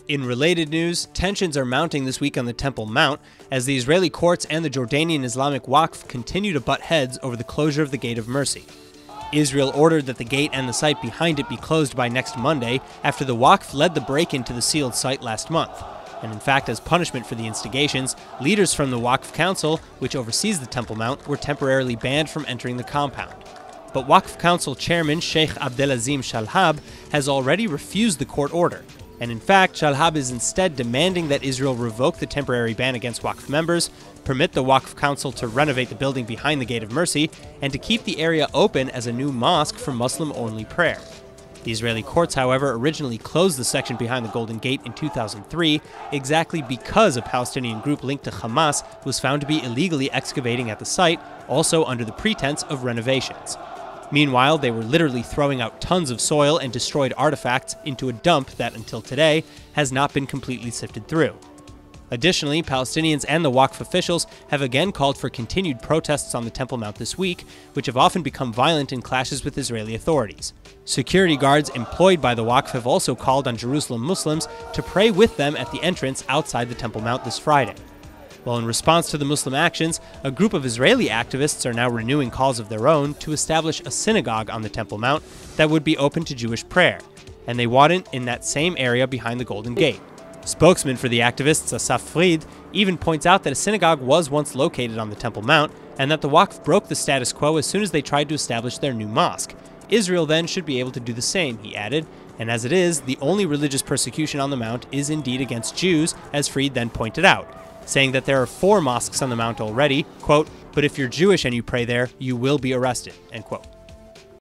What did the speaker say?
In related news, tensions are mounting this week on the Temple Mount as the Israeli courts and the Jordanian Islamic Wagf continue to butt heads over the closure of the Gate of Mercy. Israel ordered that the gate and the site behind it be closed by next Monday after the Wagf led the break-in to the sealed site last month. And in fact, as punishment for the instigations, leaders from the Wagf Council, which oversees the Temple Mount, were temporarily banned from entering the compound. But Wagf Council Chairman Sheikh Abdelazim Shalhab has already refused the court order. And in fact, Shalhab is instead demanding that Israel revoke the temporary ban against Waqf members, permit the Waqf Council to renovate the building behind the Gate of Mercy, and to keep the area open as a new mosque for Muslim-only prayer. The Israeli courts, however, originally closed the section behind the Golden Gate in 2003, exactly because a Palestinian group linked to Hamas was found to be illegally excavating at the site, also under the pretense of renovations. Meanwhile, they were literally throwing out tons of soil and destroyed artifacts into a dump that, until today, has not been completely sifted through. Additionally, Palestinians and the Waqf officials have again called for continued protests on the Temple Mount this week, which have often become violent in clashes with Israeli authorities. Security guards employed by the Waqf have also called on Jerusalem Muslims to pray with them at the entrance outside the Temple Mount this Friday. Well, in response to the Muslim actions, a group of Israeli activists are now renewing calls of their own to establish a synagogue on the Temple Mount that would be open to Jewish prayer, and they want it in that same area behind the Golden Gate. Spokesman for the activists, Asaf Fried, even points out that a synagogue was once located on the Temple Mount, and that the Waqf broke the status quo as soon as they tried to establish their new mosque. Israel then should be able to do the same, he added, and as it is, the only religious persecution on the Mount is indeed against Jews, as Fried then pointed out, saying that there are 4 mosques on the Mount already, quote, "but if you're Jewish and you pray there, you will be arrested," end quote.